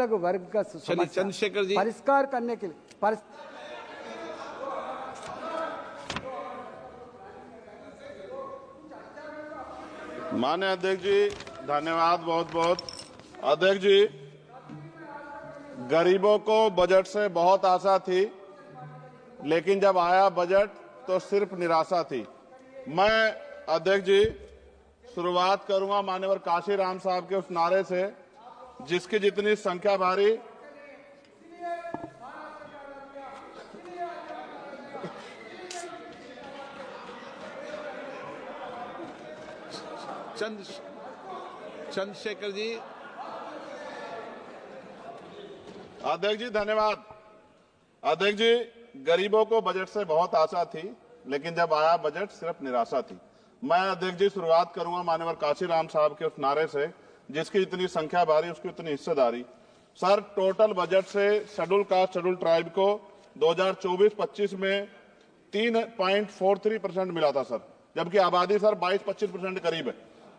वर्ग का चंद्रशेखर जी परिष्कार करने के लिए माननीय अध्यक्ष जी धन्यवाद बहुत बहुत। अध्यक्ष जी, गरीबों को बजट से बहुत आशा थी, लेकिन जब आया बजट तो सिर्फ निराशा थी। मैं अध्यक्ष जी शुरुआत करूंगा माननीय काशीराम साहब के उस नारे से, जिसकी जितनी संख्या भारी चंद्रशेखर जी। अध्यक्ष जी धन्यवाद। अध्यक्ष जी, गरीबों को बजट से बहुत आशा थी, लेकिन जब आया बजट सिर्फ निराशा थी। मैं अध्यक्ष जी शुरुआत करूंगा माननीय काशीराम साहब के उस नारे से, जिसकी इतनी संख्या भारी उसकी उतनी हिस्सेदारी। सर, टोटल बजट से शेड्यूल कास्ट शेड्यूल ट्राइब को 2024-25 में 3.43% मिला था सर, जबकि आबादी सर 22-25% करीब है।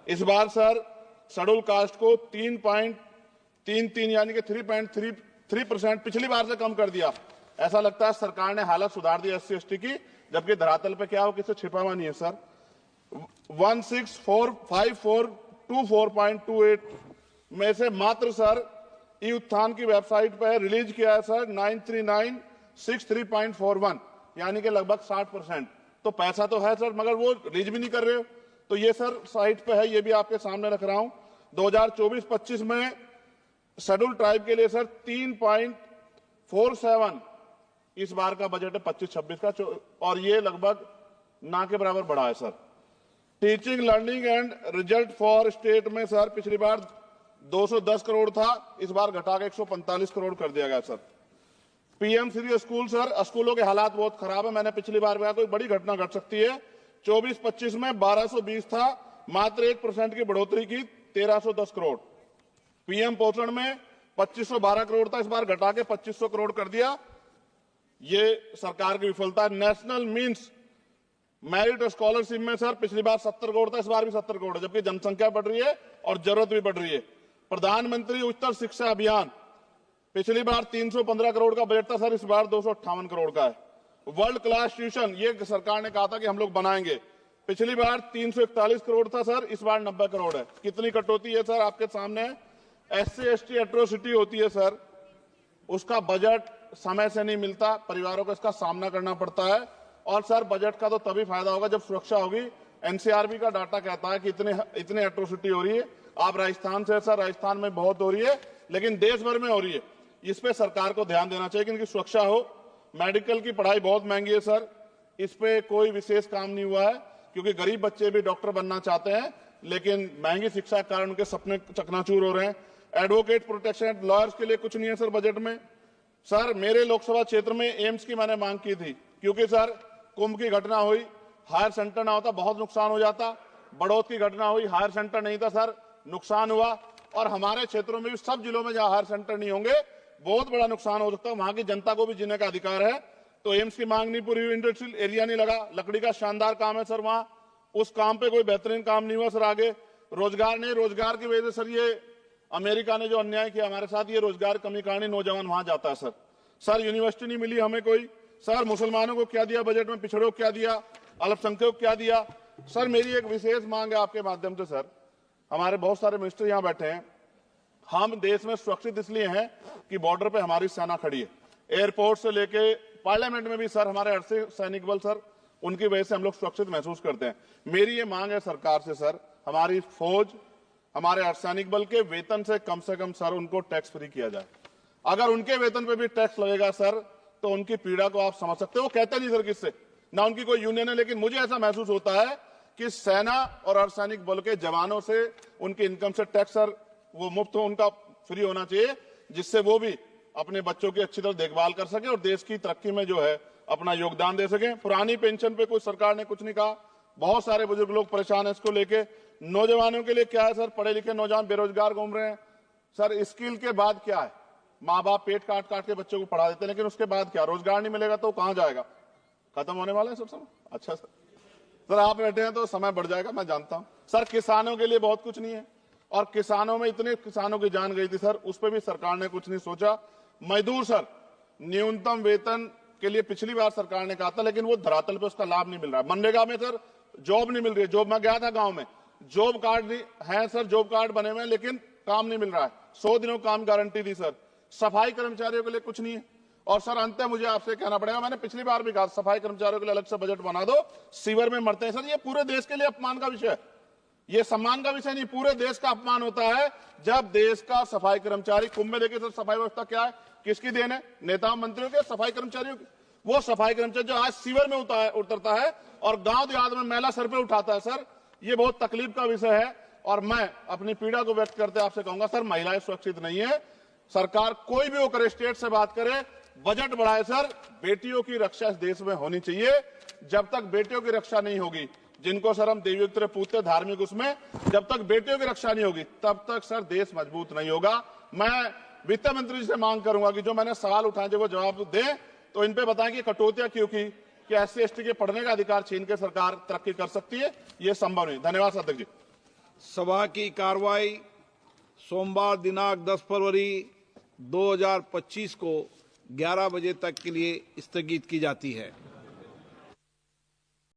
इस बार सर शेड्यूल कास्ट को 3.33 यानी कि 3.33% पिछली बार से कम कर दिया। ऐसा लगता है सरकार ने हालत सुधार दी SC/ST की, जबकि धरातल पे क्या हो किसी छिपा हुआ नहीं है सर। 1645424.28 में से मात्र सर ई उत्थान की वेबसाइट पर रिलीज किया है सर 93963.41 यानी कि लगभग 60%। तो पैसा तो है सर, मगर वो रिलीज भी नहीं कर रहे हो। तो ये सर साइट पे है, ये भी आपके सामने रख रहा हूं। 2024-25 में शेड्यूल ट्राइब के लिए सर 3.47 इस बार का बजट है 25-26 का, और ये लगभग ना के बराबर बढ़ा है sir. Teaching learning and result for state में सर पिछली बार 210 करोड़ था, इस बार घटा के 145 करोड़ कर दिया गया sir. PM Shri school sir, स्कूलों के हालात बहुत खराब है। मैंने पिछली बार कहा कोई बड़ी घटना घट सकती है। 24-25 में 1220 था, मात्र 1% की बढ़ोतरी की 1310 करोड़। PM पोषण में 2512 करोड़ था, इस बार घटा के 2500 करोड़ कर दिया। ये सरकार की विफलता है। नेशनल मीन्स मेरिट स्कॉलरशिप में सर पिछली बार 70 करोड़ था, इस बार भी 70 करोड़ है, जबकि जनसंख्या बढ़ रही है और जरूरत भी बढ़ रही है। प्रधानमंत्री उच्चतर शिक्षा अभियान पिछली बार 315 करोड़ का बजट था सर, इस बार 258 करोड़ का है। वर्ल्ड क्लास ट्यूशन ये सरकार ने कहा था कि हम लोग बनाएंगे, पिछली बार 341 करोड़ था सर, इस बार 90 करोड़ है। कितनी कटौती है सर आपके सामने। SC/ST एट्रोसिटी होती है सर, उसका बजट समय से नहीं मिलता, परिवारों को इसका सामना करना पड़ता है। और सर बजट का तो तभी फायदा होगा जब सुरक्षा होगी। NCRB का डाटा कहता है कि इतने एट्रोसिटी हो रही है। आप राजस्थान से सर, राजस्थान में बहुत हो रही है, लेकिन देश भर में हो रही है। इस पे सरकार को ध्यान देना चाहिए कि इनकी सुरक्षा हो। मेडिकल की पढ़ाई बहुत महंगी है सर, इस पे कोई विशेष काम नहीं हुआ है, क्योंकि गरीब बच्चे भी डॉक्टर बनना चाहते हैं, लेकिन महंगी शिक्षा के कारण उनके सपने चकनाचूर हो रहे हैं। एडवोकेट प्रोटेक्शन लॉयर्स के लिए कुछ नहीं है सर बजट में। सर मेरे लोकसभा क्षेत्र में एम्स की मैंने मांग की थी, क्योंकि सर कुंभ की घटना हुई, हायर सेंटर ना होता बहुत नुकसान हो जाता। बड़ौद की घटना हुई, हायर सेंटर नहीं था सर, नुकसान हुआ। और हमारे क्षेत्रों में भी सब जिलों में जहां हायर सेंटर नहीं होंगे बहुत बड़ा नुकसान हो सकता है। वहां की जनता को भी जीने का अधिकार है। तो एम्स की मांग नहीं पूरी हुई, इंडस्ट्रियल एरिया नहीं लगा। लकड़ी का शानदार काम है सर वहां, उस काम पे कोई बेहतरीन काम नहीं हुआ सर। आगे रोजगार नहीं, रोजगार की वजह से सर ये अमेरिका ने जो अन्याय किया हमारे साथ, ये रोजगार कमी कहानी, नौजवान वहां जाता है सर। सर यूनिवर्सिटी नहीं मिली हमें कोई। सर मुसलमानों को क्या दिया बजट में, पिछड़ों को क्या दिया, अल्पसंख्यकों को क्या दिया। सर मेरी एक विशेष मांग है आपके माध्यम से सर, हमारे बहुत सारे मिनिस्टर यहाँ बैठे हैं। हम देश में सुरक्षित इसलिए हैं कि बॉर्डर पे हमारी सेना खड़ी है, एयरपोर्ट से लेके पार्लियामेंट में भी सर हमारे अर्धसैनिक सैनिक बल सर, उनकी वजह से हम लोग सुरक्षित महसूस करते हैं। मेरी ये मांग है सरकार से सर, हमारी फौज, हमारे अर्धसैनिक बल के वेतन से कम सर उनको टैक्स फ्री किया जाए। अगर उनके वेतन पे भी टैक्स लगेगा सर, तो उनकी पीड़ा को आप समझ सकते हो। वो कहते नहीं सर किससे, ना उनकी कोई यूनियन है, लेकिन मुझे ऐसा महसूस होता है कि सेना और अर्धसैनिक बल के जवानों से उनकी इनकम से टैक्स सर वो मुफ्त हो, उनका फ्री होना चाहिए, जिससे वो भी अपने बच्चों की अच्छी तरह देखभाल कर सके और देश की तरक्की में जो है अपना योगदान दे सके। पुरानी पेंशन पे कोई सरकार ने कुछ नहीं कहा, बहुत सारे बुजुर्ग लोग परेशान है इसको लेके। नौजवानों के लिए क्या है सर, पढ़े लिखे नौजवान बेरोजगार घूम रहे हैं सर। स्किल के बाद क्या है, माँ बाप पेट काट काट के बच्चों को पढ़ा देते हैं, लेकिन उसके बाद क्या, रोजगार नहीं मिलेगा तो कहां जाएगा, खत्म होने वाला है सब समय। अच्छा सर आप बैठे हैं तो समय बढ़ जाएगा, मैं जानता हूं। सर किसानों के लिए बहुत कुछ नहीं है, और किसानों में इतने किसानों की जान गई थी सर, उस पर भी सरकार ने कुछ नहीं सोचा। मजदूर सर, न्यूनतम वेतन के लिए पिछली बार सरकार ने कहा था, लेकिन वो धरातल पे उसका लाभ नहीं मिल रहा है। मनरेगा में सर जॉब नहीं मिल रही है। जॉब, मैं गया था गांव में, जॉब कार्ड नहीं है सर, जॉब कार्ड बने हुए हैं लेकिन काम नहीं मिल रहा है। 100 दिनों काम गारंटी दी सर। सफाई कर्मचारियों के लिए कुछ नहीं है। और सर अंत मुझे आपसे कहना पड़ेगा, मैंने पिछली बार भी कहा सफाई कर्मचारियों के लिए अलग से बजट बना दो, सीवर में मरते हैं सर। ये पूरे देश के लिए अपमान का विषय है, ये सम्मान का विषय नहीं, पूरे देश का अपमान होता है जब देश का सफाई कर्मचारी, कुंभ में देखिए सर सफाई व्यवस्था क्या है, किसकी देन है, नेता मंत्रियों के, सफाई कर्मचारियों की। वो सफाई कर्मचारी जो आज सीवर में उतरता है और गांव देहात में मैला सर पे उठाता है सर, ये बहुत तकलीफ का विषय है। और मैं अपनी पीड़ा को व्यक्त करते आपसे कहूंगा सर, महिलाएं सुरक्षित नहीं है। सरकार कोई भी वो करे, स्टेट से बात करे, बजट बढ़ाए सर। बेटियों की रक्षा इस देश में होनी चाहिए। जब तक बेटियों की रक्षा नहीं होगी, जिनको सर हम देवयुक्त पूछते धार्मिक, उसमें जब तक बेटियों की रक्षा नहीं होगी तब तक सर देश मजबूत नहीं होगा। मैं वित्त मंत्री जी से मांग करूंगा कि जो मैंने सवाल उठाए जब वो जवाब दें तो इन पे बताएं कि कटौतियां क्यों की, कि SC/ST के पढ़ने का अधिकार छीन के सरकार तरक्की कर सकती है, ये संभव नहीं। धन्यवाद अध्यक्ष जी। सभा की कार्रवाई सोमवार दिनांक 10 फरवरी 2025 को 11 बजे तक के लिए स्थगित की जाती है।